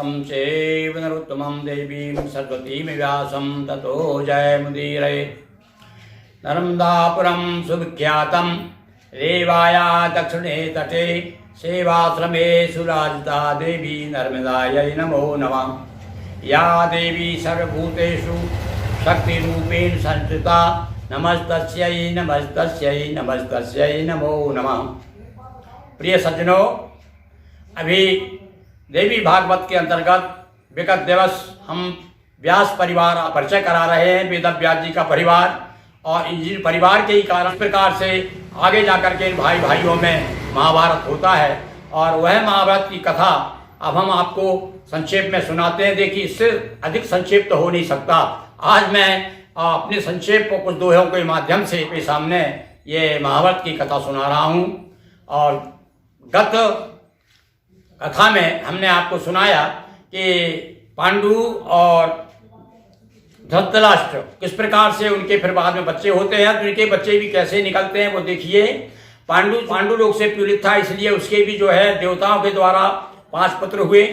नरोत्तमं चैव नरोत्तमं देवीं सरस्वतीं व्यासं ततो जयमुदीरये। नर्मदापुरं सुविख्यातं रेवाया दक्षिणे तटे सेवाश्रमे सुराजिता देवी नर्मदायै नमो नमः। या देवी सर्वभूतेषु शक्तिरूपेण संस्थिता नमस्तस्यै नमस्तस्यै नमस्तस्यै नमो नमः। प्रिय सज्जनों, अभी देवी भागवत के अंतर्गत विगत दिवस हम व्यास परिवार परिचय करा रहे हैं, वेद व्यास जी का परिवार, और इस परिवार के ही कारण इस प्रकार से आगे जाकर के भाई भाइयों में महाभारत होता है। और वह महाभारत की कथा अब हम आपको संक्षेप में सुनाते हैं। देखिए, इससे अधिक संक्षेप तो हो नहीं सकता। आज मैं अपने संक्षेप को कुछ दोहों के माध्यम से आपके सामने ये महाभारत की कथा सुना रहा हूँ। और गत कथा में हमने आपको सुनाया कि पांडु और धृतराष्ट्र किस प्रकार से उनके फिर बाद में बच्चे होते हैं, तो उनके बच्चे भी कैसे निकलते हैं वो देखिए। पांडु लोग से पीड़ित था, इसलिए उसके भी जो है देवताओं के द्वारा 5 पुत्र हुए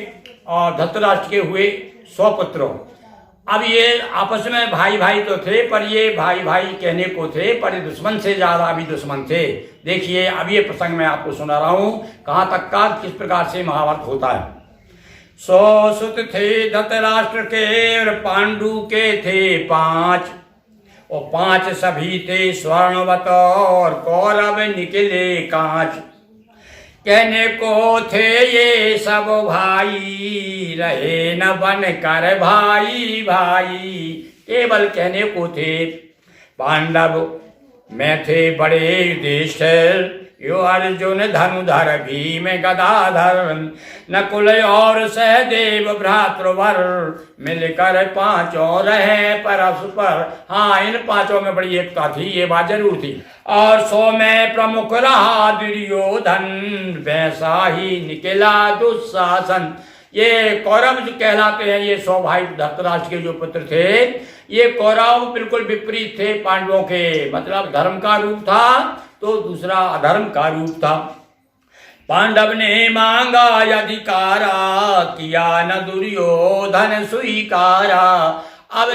और धृतराष्ट्र के हुए 100 पुत्र। अब ये आपस में भाई भाई तो थे, पर ये भाई भाई कहने को थे, पर दुश्मन से ज्यादा भी दुश्मन थे। देखिए, अब ये प्रसंग मैं आपको सुना रहा हूं, कहां तक का किस प्रकार से महाभारत होता है। 100 सुत थे धृतराष्ट्र के और पांडु के थे 5, और 5 सभी थे स्वर्णवत और कौरव निकले कांच। कहने को थे ये सब भाई, रहे न बन कर भाई भाई। केवल कहने को थे। पांडव में थे बड़े युधिष्ठिर, यो अर्जुन धनुधर भीम गदाधर, नकुल और सहदेव भ्रातृवर, मिलकर 5 रहे परस्पर। हाँ, इन 5 में बड़ी एकता थी, ये बात जरूर थी। और 100 में प्रमुख रहा दुर्योधन, वैसा ही निकला दुशासन। ये कौरव जो कहलाते हैं, ये 100 भाई धृतराष्ट्र के जो पुत्र थे, ये कौरव बिल्कुल विपरीत थे पांडवों के। मतलब धर्म का रूप था तो दूसरा अधर्म का रूप था। पांडव ने मांगा अधिकारा, किया न दुर्योधन स्वीकारा। अब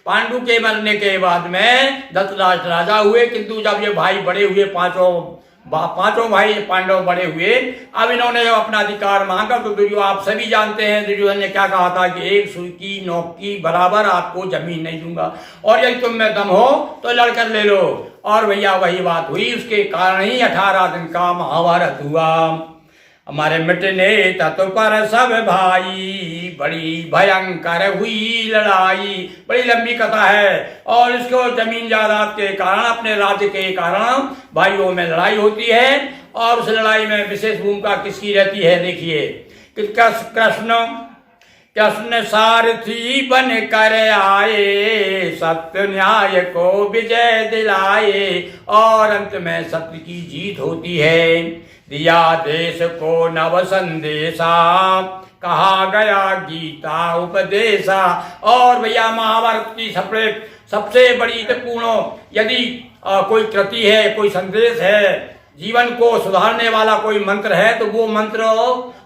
पांडु के मरने के बाद में धृतराष्ट्र राजा हुए, किंतु जब ये भाई बड़े हुए, पांचों भाई पांडव बड़े हुए, अब इन्होंने जब अपना अधिकार मांगा तो दुर्योधन, आप सभी जानते हैं दुर्योधन ने क्या कहा था कि 1 सुई की नोक की बराबर आपको जमीन नहीं दूंगा, और यदि तुम में दम हो तो लड़कर ले लो। और भैया वही बात हुई, उसके कारण ही 18 दिन का महाभारत हुआ। हमारे मिटने तत्पर सब भाई, बड़ी भयंकर हुई लड़ाई। बड़ी लंबी कथा है, और इसको जमीन जायदाद के कारण, अपने राज्य के कारण भाइयों में लड़ाई होती है। और उस लड़ाई में विशेष भूमिका किसकी रहती है? देखिए, कृष्ण सारथी बन कर आए, सत्य न्याय को विजय दिलाए, और अंत में सत्य की जीत होती है। दिया देश को नव संदेशा, कहा गया गीता उपदेशा। और भैया महाभारत की सबसे बड़ी पूर्ण यदि कोई कृति है, कोई संदेश है, जीवन को सुधारने वाला कोई मंत्र है, तो वो मंत्र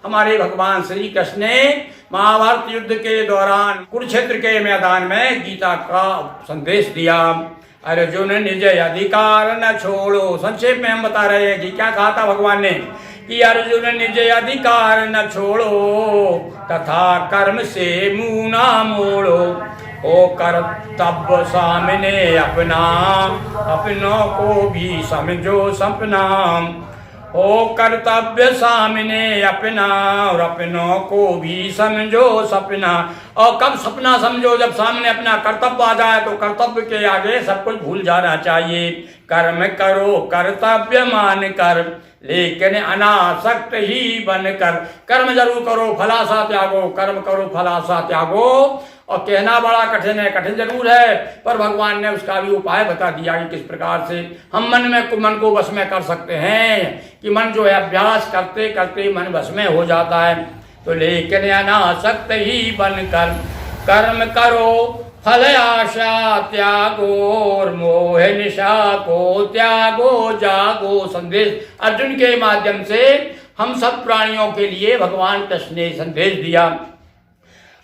हमारे भगवान श्री कृष्ण ने महाभारत युद्ध के दौरान कुरुक्षेत्र के मैदान में गीता का संदेश दिया। अर्जुन निज अधिकार न छोड़ो। संक्षेप में हम बता रहे हैं कि क्या कहा था भगवान ने, कि अर्जुन निज अधिकार न छोड़ो, तथा कर्म से मुंह ना मोड़ो। ओ कर्तव्य सामने अपना, अपनों को भी समझो सपना। ओ कर्तव्य सामने अपना, और अपनों को भी समझो सपना। और कब सपना समझो? जब सामने अपना कर्तव्य आ जाए, तो कर्तव्य के आगे सब कुछ भूल जाना चाहिए। कर्म करो कर्तव्य मान कर, लेकिन अनासक्त ही बनकर। कर्म जरूर करो, फलासा त्यागो, कर्म करो फलासा त्यागो। और कहना बड़ा कठिन है, कठिन जरूर है, पर भगवान ने उसका भी उपाय बता दिया कि किस प्रकार से हम मन को वश में कर सकते हैं। कि मन जो है अभ्यास करते करते मन वश में हो जाता है। तो लेकिन अनासक्त ही बनकर, कर्म करो फल आशा त्यागो, और मोह निशा को त्यागो जागो। संदेश अर्जुन के माध्यम से हम सब प्राणियों के लिए भगवान कृष्ण ने संदेश दिया।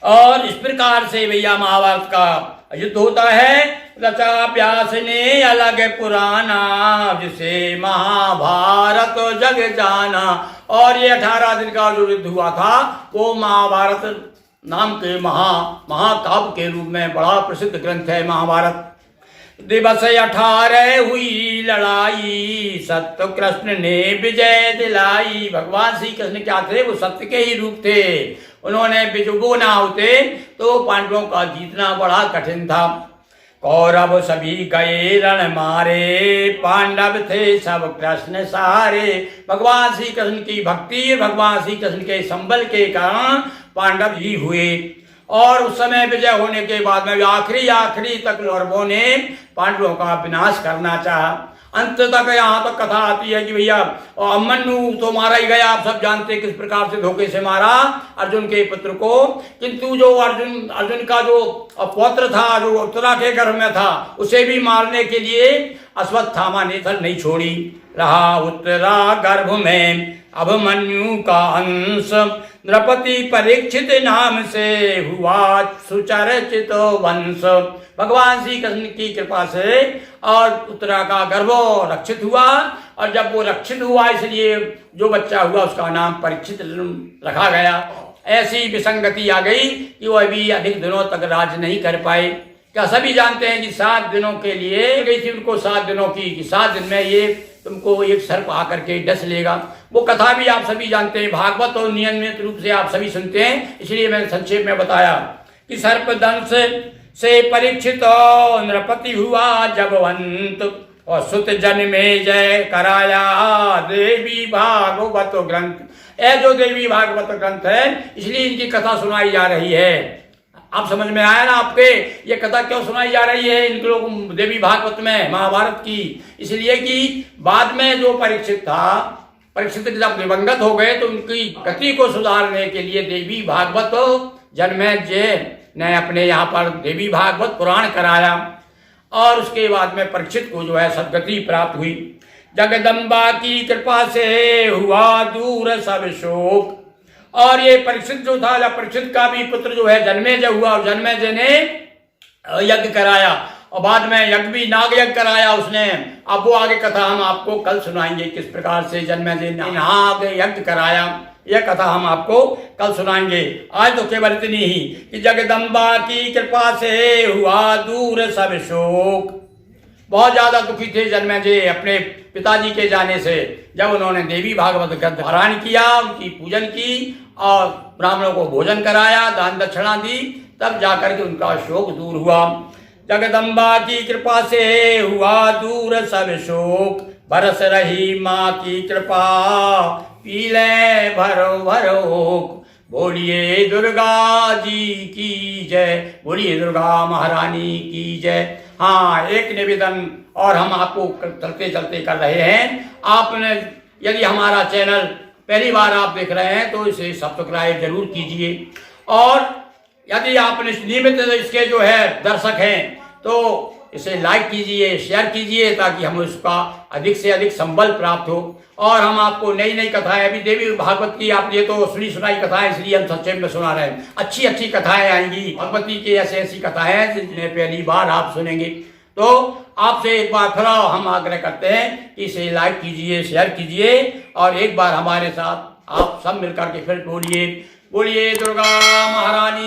और इस प्रकार से भैया महाभारत का युद्ध होता है। रचा व्यास ने अलग पुराना, जिसे महाभारत जग जाना। और ये 18 दिन का जो युद्ध हुआ था वो महाभारत नाम के महाकाव्य के रूप में बड़ा प्रसिद्ध ग्रंथ है महाभारत। दिवस 18 हुई लड़ाई, सत्य कृष्ण ने विजय दिलाई। भगवान श्री कृष्ण क्या थे, वो सत्य के ही रूप थे। उन्होंने विजयी ना होते तो पांडवों का जीतना बड़ा कठिन था। कौरव सभी गए रण मारे, पांडव थे सब कृष्ण सारे। भगवान श्री कृष्ण की भक्ति, भगवान श्री कृष्ण के संबल के कारण पांडव ही हुए। और उस समय विजय होने के बाद में आखिरी तक कौरवों ने पांडवों का विनाश करना चाहा। अंत तक यहाँ तक कथा आती है कि भैया अभिमन्यु तो मारा ही गया, आप सब जानते किस प्रकार से धोखे से मारा अर्जुन के पुत्र को। किंतु जो अर्जुन का जो पौत्र था, जो उत्तरा के गर्भ में था, उसे भी मारने के लिए अश्वत्थामा ने छल नहीं छोड़ी। रहा उत्तरा गर्भ में अभिमन्यु का अंश, नृपति परीक्षित नाम से हुआ सुचर्चित वंश। भगवान श्री कृष्ण की कृपा से और उत्तरा का गर्भ रक्षित हुआ। और जब वो रक्षित हुआ इसलिए जो बच्चा हुआ उसका नाम परीक्षित रखा गया। ऐसी विसंगति आ गई कि वो अभी अधिक दिनों तक राज नहीं कर पाए। क्या सभी जानते हैं कि 7 दिनों के लिए गई थी उनको, 7 दिनों की, कि 7 दिन में ये तुमको एक सर्प आकर के डस लेगा। वो कथा भी आप सभी जानते हैं, भागवत और नियमित रूप से आप सभी सुनते हैं, इसलिए मैंने संक्षेप में बताया कि सर्प दंश से परीक्षित नृपति हुआ जबवंत, और सुत जन्मे जय कराया देवी भागवत ग्रंथ। यह जो देवी भागवत ग्रंथ है इसलिए इनकी कथा सुनाई जा रही है। आप समझ में आया ना आपके, ये कथा क्यों सुनाई जा रही है इनके लोग देवी भागवत में महाभारत की? इसलिए कि बाद में जो परीक्षित था, परीक्षित जब दिवंगत हो गए तो उनकी गति को सुधारने के लिए देवी भागवत जन्मेजय ने अपने यहाँ पर देवी भागवत पुराण कराया। और उसके बाद में परीक्षित को जो है सदगति प्राप्त हुई। जगदम्बा की कृपा से हुआ दूर सब शोक। और ये परीक्षित जो था, परीक्षित का भी पुत्र जो है जन्मेजय हुआ, और जन्मेजय ने यज्ञ कराया और बाद में यज्ञ भी नाग यज्ञ कराया उसने। अब वो आगे कथा हम आपको कल सुनाएंगे, किस प्रकार से जन्मेजय ने नाग यज्ञ कराया, यह कथा हम आपको कल सुनाएंगे। आज तो केवल इतनी ही कि जगदम्बा की कृपा से हुआ दूर सब शोक। बहुत ज्यादा दुखी थे जन्मेजय अपने पिताजी के जाने से। जब उन्होंने देवी भागवत ग्रंथ पारायण किया, उनकी पूजन की और ब्राह्मणों को भोजन कराया, दान दक्षिणा दी, तब जाकर के उनका शोक दूर हुआ। जगदम्बा की कृपा से हुआ दूर सब शोक, बरस रही माँ की कृपा पीले भरो भरो। बोलिए दुर्गा जी की जय, बोलिए दुर्गा महारानी की जय। हाँ, एक निवेदन और हम आपको चलते चलते कर रहे हैं। आपने यदि हमारा चैनल पहली बार आप देख रहे हैं तो इसे सब्सक्राइब जरूर कीजिए। और यदि आपने नियमित इसके जो है दर्शक हैं तो इसे लाइक कीजिए, शेयर कीजिए, ताकि हमें उसका अधिक से अधिक संबल प्राप्त हो। और हम आपको नई नई कथाएं, अभी देवी भागवत की आप ये तो सुनी सुनाई कथाएं, इसलिए हम संक्षेप में सुना रहे हैं। अच्छी अच्छी कथाएं आएंगी भगवती की, ऐसी कथाएं जिन्हें पहली बार आप सुनेंगे। तो आपसे एक बार फिर हम आग्रह करते हैं कि इसे लाइक कीजिए, शेयर कीजिए, और एक बार हमारे साथ आप सब मिलकर के फिर बोलिए, बोलिए दुर्गा महारानी